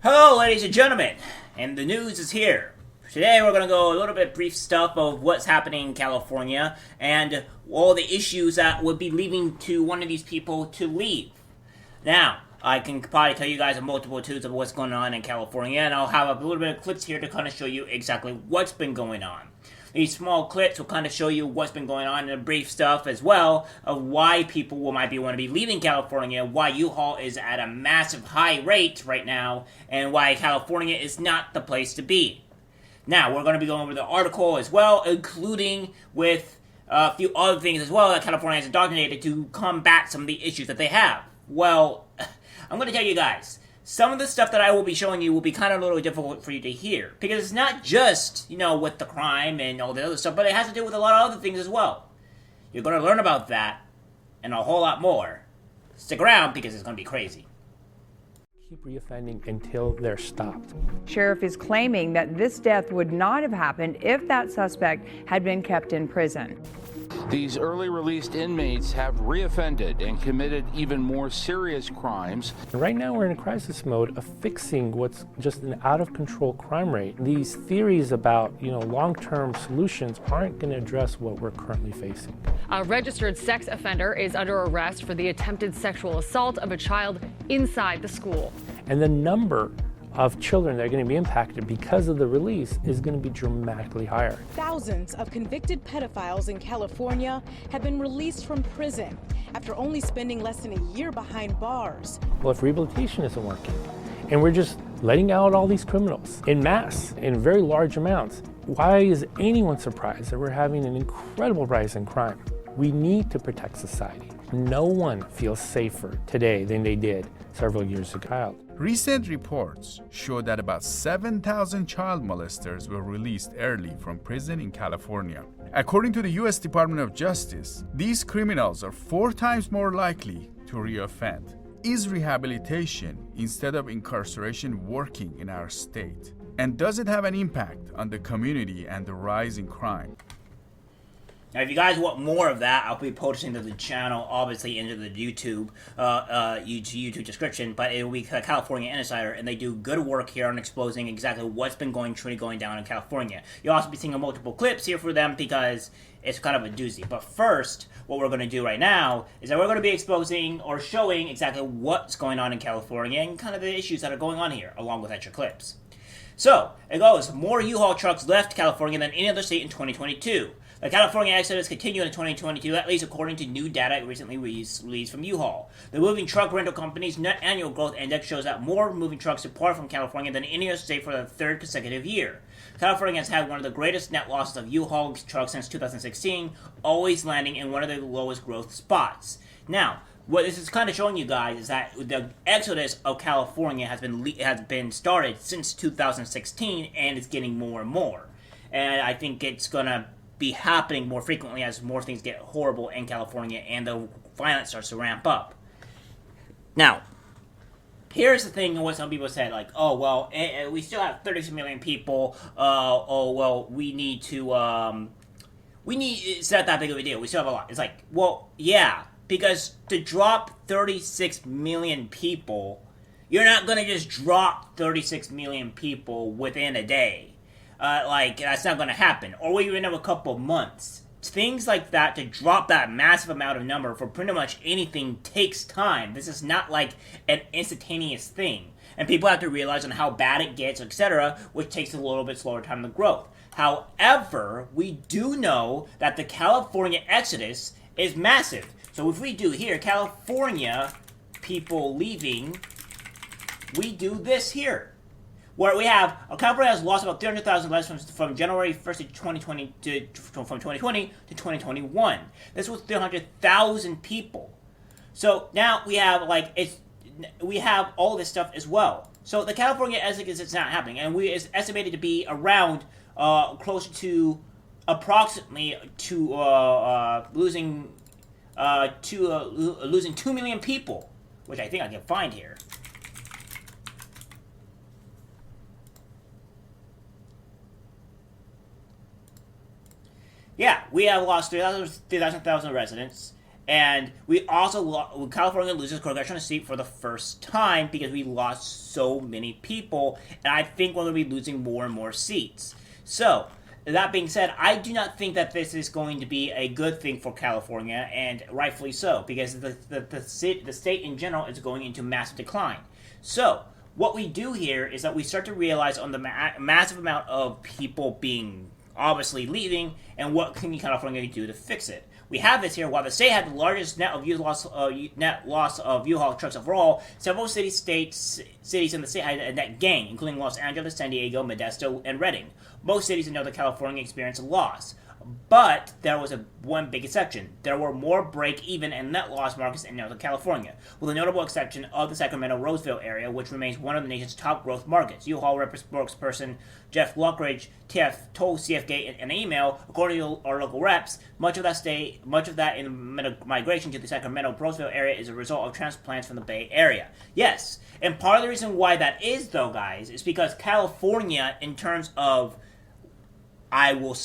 Hello, ladies and gentlemen, and the news is here. Today we're going to go a little bit brief stuff of what's happening in California and all the issues that would be leading to one of these people to leave. Now, I can probably tell you guys a multitudes of what's going on in California, and I'll have a little bit of clips here to kind of show you exactly what's been going on. These small clips will kind of show you what's been going on and brief stuff as well of why people might want to be leaving California, why U-Haul is at a massive high rate right now, and why California is not the place to be. Now, we're going to be going over the article as well, including with a few other things as well that California has indoctrinated to combat some of the issues that they have. Well, I'm going to tell you guys, some of the stuff that I will be showing you will be kind of a little difficult for you to hear. Because it's not just, with the crime and all the other stuff, but it has to do with a lot of other things as well. You're going to learn about that and a whole lot more. Stick around because it's going to be crazy. Keep reoffending until they're stopped. Sheriff is claiming that this death would not have happened if that suspect had been kept in prison. These early released inmates have reoffended and committed even more serious crimes. Right now we're in a crisis mode of fixing what's just an out of control crime rate. These theories about, long-term solutions aren't going to address what we're currently facing. A registered sex offender is under arrest for the attempted sexual assault of a child inside the school. And the number of children that are going to be impacted because of the release is going to be dramatically higher. Thousands of convicted pedophiles in California have been released from prison after only spending less than a year behind bars. Well, if rehabilitation isn't working, and we're just letting out all these criminals in mass, in very large amounts, why is anyone surprised that we're having an incredible rise in crime? We need to protect society. No one feels safer today than they did several years ago. Recent reports show that about 7,000 child molesters were released early from prison in California. According to the U.S. Department of Justice, these criminals are 4 times more likely to reoffend. Is rehabilitation instead of incarceration working in our state? And does it have an impact on the community and the rise in crime? Now, if you guys want more of that, I'll be posting to the channel, obviously, into the YouTube description, but it will be California Insider, and they do good work here on exposing exactly what's been truly going down in California. You'll also be seeing multiple clips here for them because it's kind of a doozy. But first, what we're going to do right now is that we're going to be exposing or showing exactly what's going on in California and kind of the issues that are going on here, along with extra clips. So, it goes, more U-Haul trucks left California than any other state in 2022. The California exodus continued in 2022, at least according to new data recently released from U-Haul. The moving truck rental company's net annual growth index shows that more moving trucks depart from California than any other state for the 3rd consecutive year. California has had one of the greatest net losses of U-Haul trucks since 2016, always landing in one of the lowest growth spots. Now, what this is kind of showing you guys is that the exodus of California has been started since 2016, and it's getting more and more. And I think it's gonna be happening more frequently as more things get horrible in California and the violence starts to ramp up. Now, here's the thing, what some people said, like, oh, well, we still have 36 million people, we need to, it's not that big of a deal, we still have a lot. It's like, well, yeah, because to drop 36 million people, you're not going to just drop 36 million people within a day. That's not going to happen. Or even in a couple of months. Things like that, to drop that massive amount of number for pretty much anything takes time. This is not like an instantaneous thing. And people have to realize on how bad it gets, etc., which takes a little bit slower time to growth. However, we do know that the California exodus is massive. So if we do here, California people leaving, we do this here. Where we have, California has lost about 300,000 lives from January 1st to 2020 from 2020 to 2021. This was 300,000 people. So now we have we have all this stuff as well. So the California exodus is not happening, and it's estimated to be around close to approximately losing 2 million people, which I think I can find here. Yeah, we have lost 3,000 residents, And we also California loses congressional seat for the first time because we lost so many people, and I think we're going to be losing more and more seats. So, that being said, I do not think that this is going to be a good thing for California, and rightfully so, because the state in general is going into massive decline. So, what we do here is that we start to realize on the massive amount of people being obviously leaving, and what can California do to fix it. We have this here. While the state had the largest net loss of U-Haul trucks overall, several cities in the state had a net gain, including Los Angeles, San Diego, Modesto, and Redding. Most cities in Northern California experienced a loss. But there was one big exception. There were more break-even and net loss markets in Northern California, with a notable exception of the Sacramento-Roseville area, which remains one of the nation's top growth markets. U-Haul spokesperson Jeff Lockridge told CFGate in an email, according to our local reps, much of that in migration to the Sacramento-Roseville area is a result of transplants from the Bay Area. Yes, and part of the reason why that is, though, guys, is because California, in terms of actual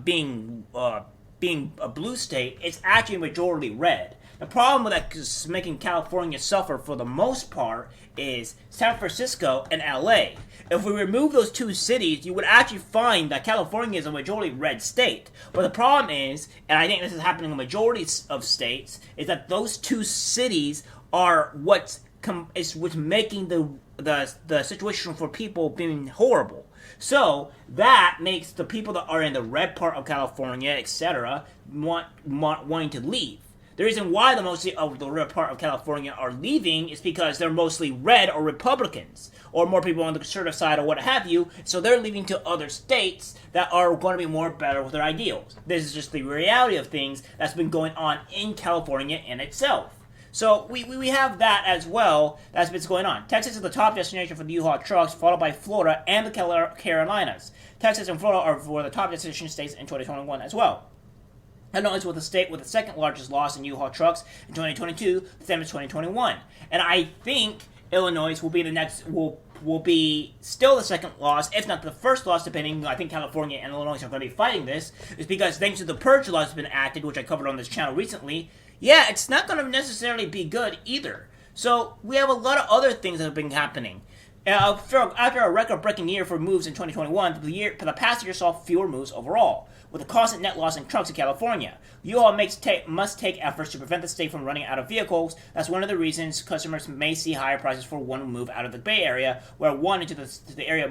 being a blue state, it's actually majority red. The problem with that is making California suffer for the most part is San Francisco and LA. If we remove those two cities, you would actually find that California is a majority red state. But the problem is, and I think this is happening in a majority of states, is that those two cities are what's making the situation for people being horrible. So that makes the people that are in the red part of California, etc., wanting to leave. The reason why the mostly of the red part of California are leaving is because they're mostly red or Republicans, or more people on the conservative side or what have you, so they're leaving to other states that are going to be more better with their ideals. This is just the reality of things that's been going on in California in itself. So we have that as well that's been going on. Texas is the top destination for the U-Haul trucks, followed by Florida and the Carolinas. Texas and Florida are for the top destination states in 2021 as well. Illinois is with the state with the second largest loss in U-Haul trucks in 2022, the same as 2021. And I think Illinois will be the next will be still the second loss, if not the first loss, depending. I think California and Illinois are going to be fighting this, is because thanks to the purge law that's been acted, which I covered on this channel recently, yeah, it's not going to necessarily be good either. So we have a lot of other things that have been happening. After a record-breaking year for moves in 2021, the past year saw fewer moves overall, with a constant net loss in trucks in California. U-Haul must take efforts to prevent the state from running out of vehicles. That's one of the reasons customers may see higher prices for one move out of the Bay Area, where one into the area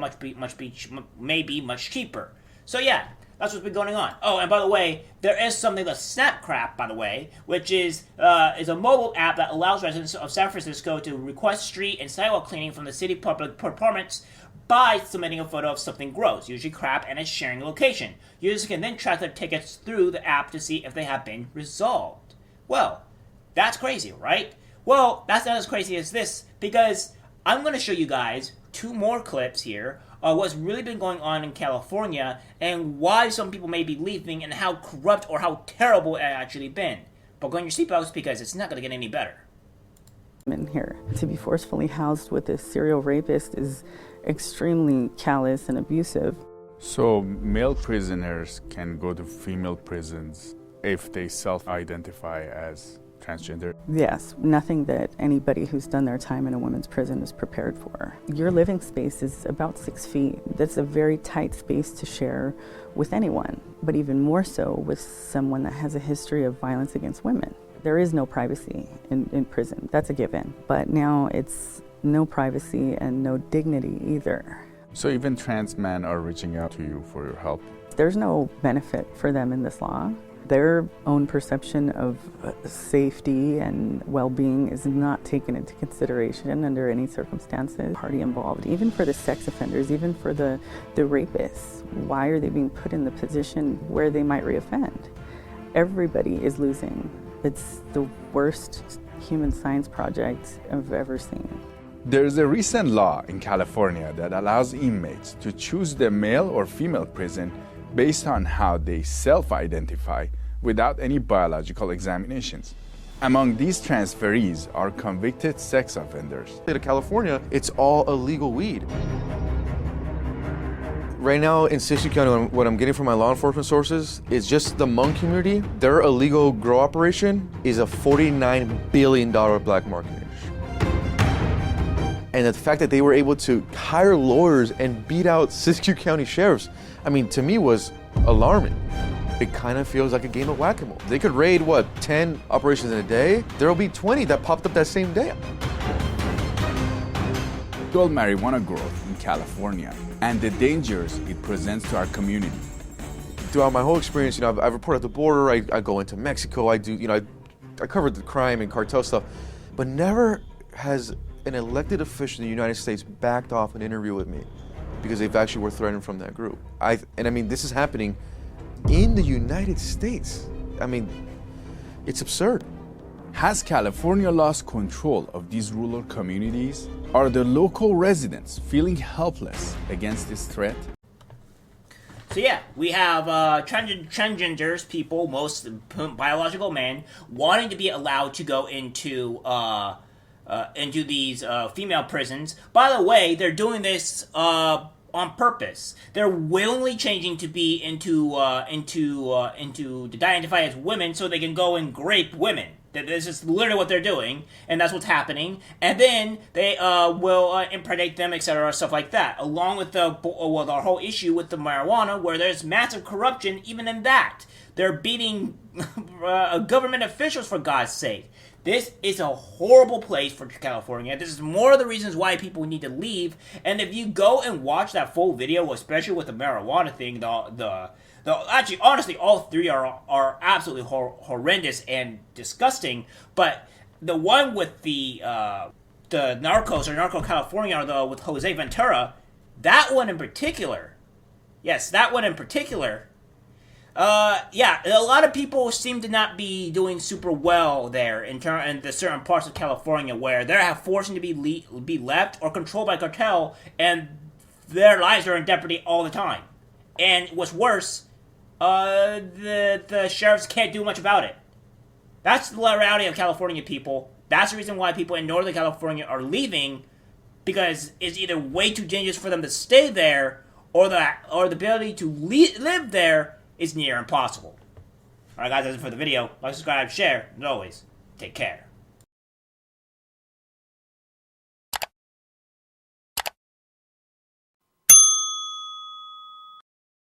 may be much cheaper. So yeah, that's what's been going on. Oh, and by the way, there is something called Snapcrap, by the way, which is a mobile app that allows residents of San Francisco to request street and sidewalk cleaning from the city public departments by submitting a photo of something gross, usually crap, and its sharing location. Users can then track their tickets through the app to see if they have been resolved. Well, that's crazy, right? Well, that's not as crazy as this, because I'm going to show you guys two more clips here of what's really been going on in California and why some people may be leaving and how corrupt or how terrible it actually been. Buckle on your seatbelts because it's not going to get any better. In here, to be forcefully housed with a serial rapist is extremely callous and abusive. So male prisoners can go to female prisons if they self-identify as transgender? Yes, nothing that anybody who's done their time in a women's prison is prepared for. Your living space is about 6 feet. That's a very tight space to share with anyone, but even more so with someone that has a history of violence against women. There is no privacy in prison, that's a given. But now it's no privacy and no dignity either. So even trans men are reaching out to you for your help? There's no benefit for them in this law. Their own perception of safety and well-being is not taken into consideration under any circumstances. Party involved, even for the sex offenders, even for the rapists. Why are they being put in the position where they might reoffend? Everybody is losing. It's the worst human science project I've ever seen. There's a recent law in California that allows inmates to choose the male or female prison based on how they self-identify without any biological examinations. Among these transferees are convicted sex offenders. In California, it's all illegal weed. Right now in 60 County, what I'm getting from my law enforcement sources is just the Hmong community. Their illegal grow operation is a $49 billion black market. And the fact that they were able to hire lawyers and beat out Siskiyou County sheriffs, I mean, to me was alarming. It kind of feels like a game of whack-a-mole. They could raid, 10 operations in a day? There'll be 20 that popped up that same day. Dual marijuana growth in California and the dangers it presents to our community. Throughout my whole experience, I've reported at the border, I go into Mexico, I do, I covered the crime and cartel stuff, but never has an elected official in the United States backed off an interview with me because they've actually were threatened from that group. This is happening in the United States. I mean, it's absurd. Has California lost control of these rural communities? Are the local residents feeling helpless against this threat? So yeah, we have transgenders, people, most biological men, wanting to be allowed to go into these female prisons. By the way, they're doing this on purpose. They're willingly changing to be to identify as women so they can go and grape women. This is literally what they're doing, and that's what's happening. And then they will impregnate them, etc., stuff like that. Along with our whole issue with the marijuana, where there's massive corruption even in that. They're beating government officials, for God's sake. This is a horrible place for California. This is more of the reasons why people need to leave. And if you go and watch that full video, especially with the marijuana thing, actually, honestly, all three are absolutely horrendous and disgusting. But the one with the Narcos or Narco California, or with Jose Ventura, that one in particular, yes, that one in particular. Yeah, a lot of people seem to not be doing super well there in the certain parts of California where they're forcing to be left or controlled by cartel, and their lives are in jeopardy all the time. And what's worse, the sheriffs can't do much about it. That's the reality of California, people. That's the reason why people in Northern California are leaving, because it's either way too dangerous for them to stay there, or the ability to live there is near impossible. Alright guys, that's it for the video. Like, subscribe, share, and as always, take care.